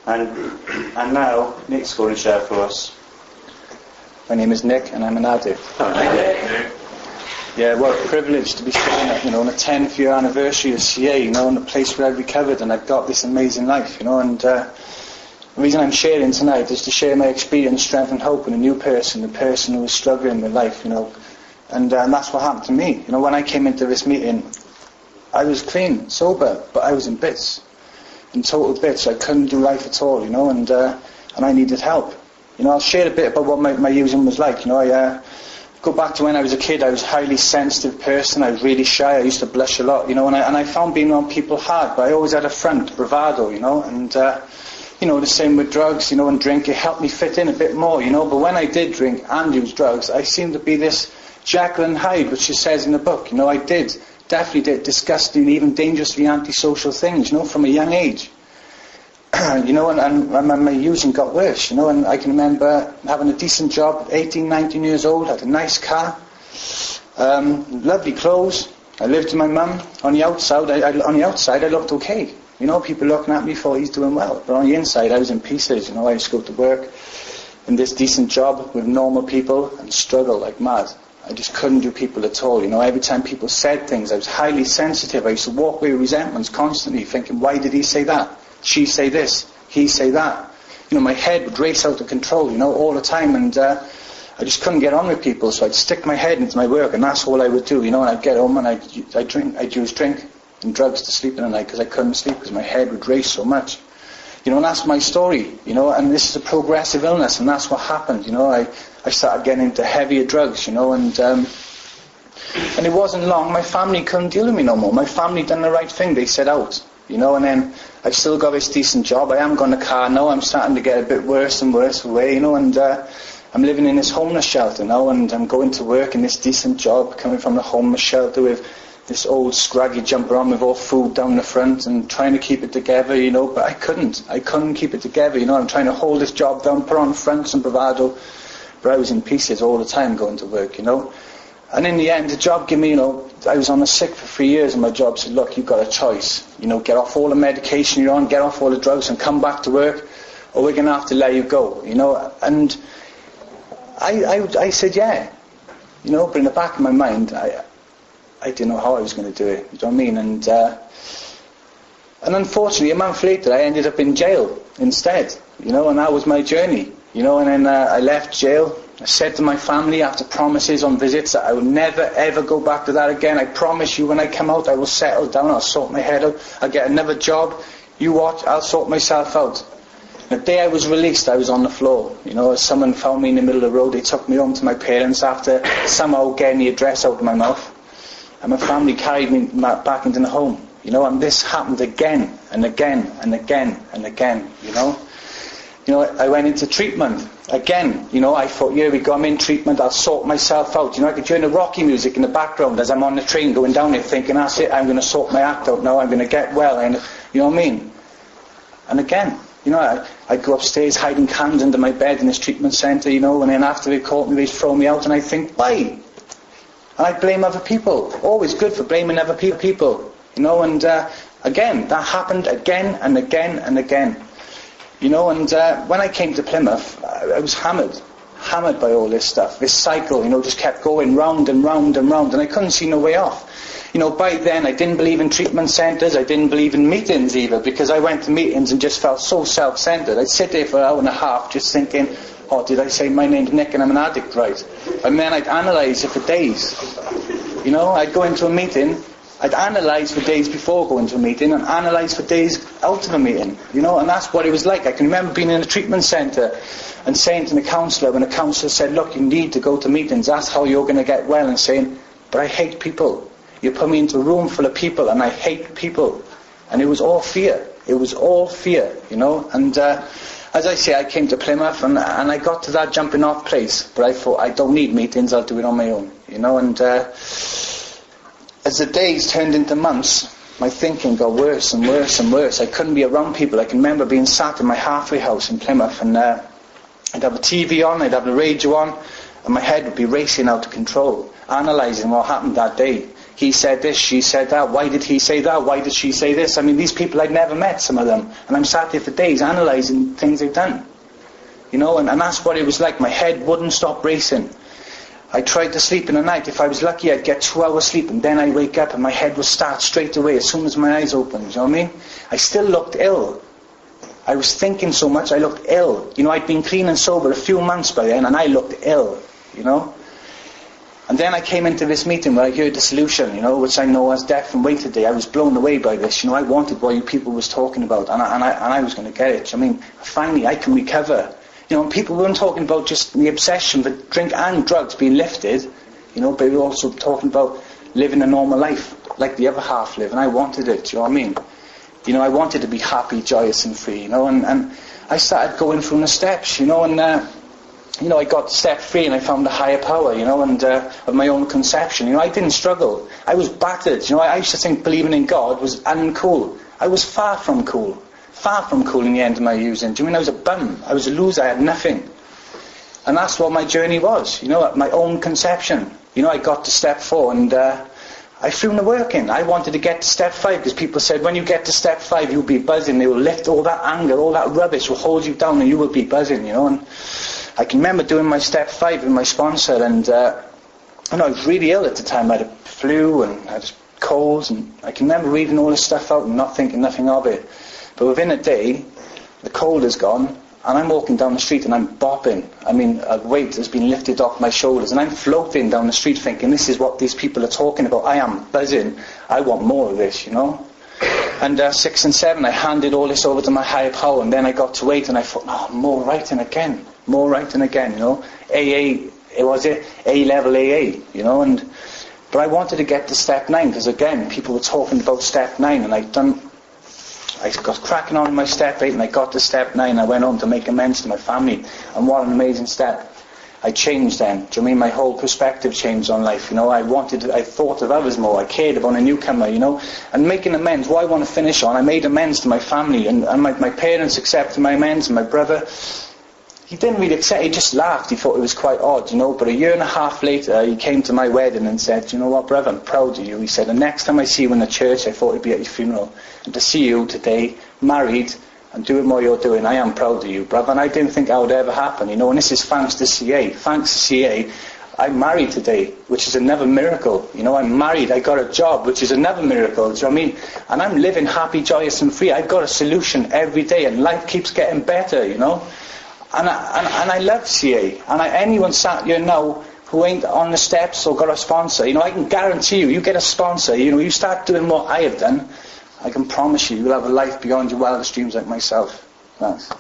And now Nick's going to share for us. My name is Nick, and I'm an addict. Yeah, what a privilege to be sitting at, on the 10th year anniversary of CA, in a place where I've recovered and I've got this amazing life, and the reason I'm sharing tonight is to share my experience, strength and hope in a new person, the person who was struggling with life, and that's what happened to me. When I came into this meeting, I was clean, sober, but I was in bits, in total bits. I couldn't do life at all, and I needed help. I'll share a bit about what my using was like. I go back to when I was a kid. I was a highly sensitive person. I was really shy. I used to blush a lot, and I found being around people hard, but I always had a front, bravado, and the same with drugs, and drink. It helped me fit in a bit more, but when I did drink and use drugs, I seemed to be this Jekyll and Hyde, which she says in the book. I definitely did disgusting, even dangerously antisocial things, from a young age. And my using got worse, and I can remember having a decent job, 18, 19 years old, had a nice car, lovely clothes. I lived with my mum. On the outside, I looked okay. People looking at me thought he's doing well, but on the inside, I was in pieces. I used to go to work in this decent job with normal people and struggle like mad. I just couldn't do people at all. Every time people said things, I was highly sensitive. I used to walk away with resentments constantly, thinking, why did he say that? She say this, he say that. My head would race out of control, all the time, and I just couldn't get on with people, so I'd stick my head into my work, and that's all I would do, and I'd get home and I'd use drink and drugs to sleep in the night, because I couldn't sleep, because my head would race so much. And that's my story, and this is a progressive illness, and that's what happened, I started getting into heavier drugs, and it wasn't long, my family couldn't deal with me no more. My family done the right thing, they set out. And then I've still got this decent job. I haven't got a car now. I'm starting to get a bit worse and worse away, and I'm living in this homeless shelter now, and I'm going to work in this decent job, coming from the homeless shelter with this old scraggy jumper on with all food down the front and trying to keep it together, but I couldn't keep it together, I'm trying to hold this job down, put on fronts and bravado, but I was in pieces all the time going to work, And in the end, the job gave me, I was on the sick for 3 years, and my job said, look, you've got a choice. Get off all the medication you're on, get off all the drugs and come back to work, or we're going to have to let you go, And I said, yeah. But in the back of my mind, I didn't know how I was going to do it, you know what I mean? And unfortunately, a month later, I ended up in jail instead, and that was my journey, and then I left jail. I said to my family after promises on visits that I will never ever go back to that again. I promise you when I come out I will settle down, I'll sort my head out, I'll get another job, you watch, I'll sort myself out. The day I was released I was on the floor, someone found me in the middle of the road, they took me home to my parents after somehow getting the address out of my mouth, and my family carried me back into the home, and this happened again and again and again and again, I went into treatment. Again, I thought, here we go, I'm in treatment, I'll sort myself out. I could hear the Rocky music in the background as I'm on the train going down there thinking, that's it, I'm going to sort my act out now, I'm going to get well, and you know what I mean? And again, I'd go upstairs hiding cans under my bed in this treatment centre, and then after they caught me, they'd throw me out, and I'd think, why? And I'd blame other people. Always good for blaming other people, and again, that happened again and again and again. And when I came to Plymouth, I was hammered by all this stuff. This cycle, just kept going round and round and round, and I couldn't see no way off. By then I didn't believe in treatment centres, I didn't believe in meetings either, because I went to meetings and just felt so self-centred. I'd sit there for an hour and a half just thinking, oh, did I say my name's Nick and I'm an addict, right? And then I'd analyse it for days. I'd go into a meeting, I'd analyse for days before going to a meeting and analyse for days out of a meeting, and that's what it was like. I can remember being in a treatment centre and saying to the counsellor, when the counsellor said, look, you need to go to meetings, that's how you're going to get well, and saying, but I hate people. You put me into a room full of people and I hate people. And it was all fear. And as I say, I came to Plymouth and I got to that jumping off place, but I thought, I don't need meetings, I'll do it on my own, and as the days turned into months, my thinking got worse and worse and worse. I couldn't be around people. I can remember being sat in my halfway house in Plymouth, and I'd have a TV on, I'd have the radio on, and my head would be racing out of control, analysing what happened that day. he said this, she said that, why did he say that, why did she say this? I mean, these people I'd never met, some of them, and I'm sat there for days analysing things they've done. You know, and that's what it was like. My head wouldn't stop racing. I tried to sleep in the night. If I was lucky, I'd get 2 hours sleep, and then I'd wake up and my head would start straight away as soon as my eyes opened. You know what I mean? I still looked ill. I was thinking so much, I looked ill. You know, I'd been clean and sober a few months by then, and I looked ill, you know. And then I came into this meeting where I heard the solution, you know, which I know as death and weight today. I was blown away by this. You know, I wanted what you people was talking about, and I was going to get it. I mean, finally, I can recover. You know, and people weren't talking about just the obsession for drink and drugs being lifted, you know, but we were also talking about living a normal life, like the other half live, and I wanted it, you know what I mean? You know, I wanted to be happy, joyous and free, you know, and I started going through the steps, you know, and, you know, I got to step 3 and I found a higher power, you know, and of my own conception. You know, I didn't struggle. I was battered, you know, I used to think believing in God was uncool. I was far from cool in the end of my using. Do you mean I was a bum? I was a loser, I had nothing. And that's what my journey was, you know, my own conception. You know, I got to step 4 and I threw the work in. I wanted to get to step 5 because people said when you get to step 5 you'll be buzzing. They will lift all that anger, all that rubbish will hold you down and you will be buzzing, you know. And I can remember doing my step 5 with my sponsor, and I was really ill at the time. I had a flu and I had colds, and I can remember reading all this stuff out and not thinking nothing of it. But within a day, the cold is gone, and I'm walking down the street and I'm bopping. I mean, a weight has been lifted off my shoulders, and I'm floating down the street thinking, this is what these people are talking about. I am buzzing. I want more of this, you know. And 6 and 7, I handed all this over to my higher power, and then I got to 8, and I thought, oh, more writing again, you know. AA, A-level AA, you know. But I wanted to get to step 9, because again, people were talking about step 9, and I got cracking on in my step 8, and I got to step 9. I went home to make amends to my family, and what an amazing step. I changed then. Do you know what I mean? My whole perspective changed on life, you know. I thought of others more. I cared about a newcomer, you know. And making amends, what I want to finish on, I made amends to my family, and my parents accepted my amends, and my brother, he didn't really accept, he just laughed. He thought it was quite odd, you know. But a year and a half later, he came to my wedding and said, you know what, brother, I'm proud of you. He said, the next time I see you in the church, I thought it'd be at your funeral. And to see you today, married, and doing what you're doing, I am proud of you, brother. And I didn't think that would ever happen, you know. And this is thanks to CA. Thanks to CA, I'm married today, which is another miracle. You know, I'm married, I got a job, which is another miracle. Do you know what I mean? And I'm living happy, joyous and free. I've got a solution every day, and life keeps getting better, you know. And I love CA. And anyone sat here now who ain't on the steps or got a sponsor, you know, I can guarantee you get a sponsor, you know, you start doing what I have done, I can promise you'll have a life beyond your wildest dreams like myself. Thanks.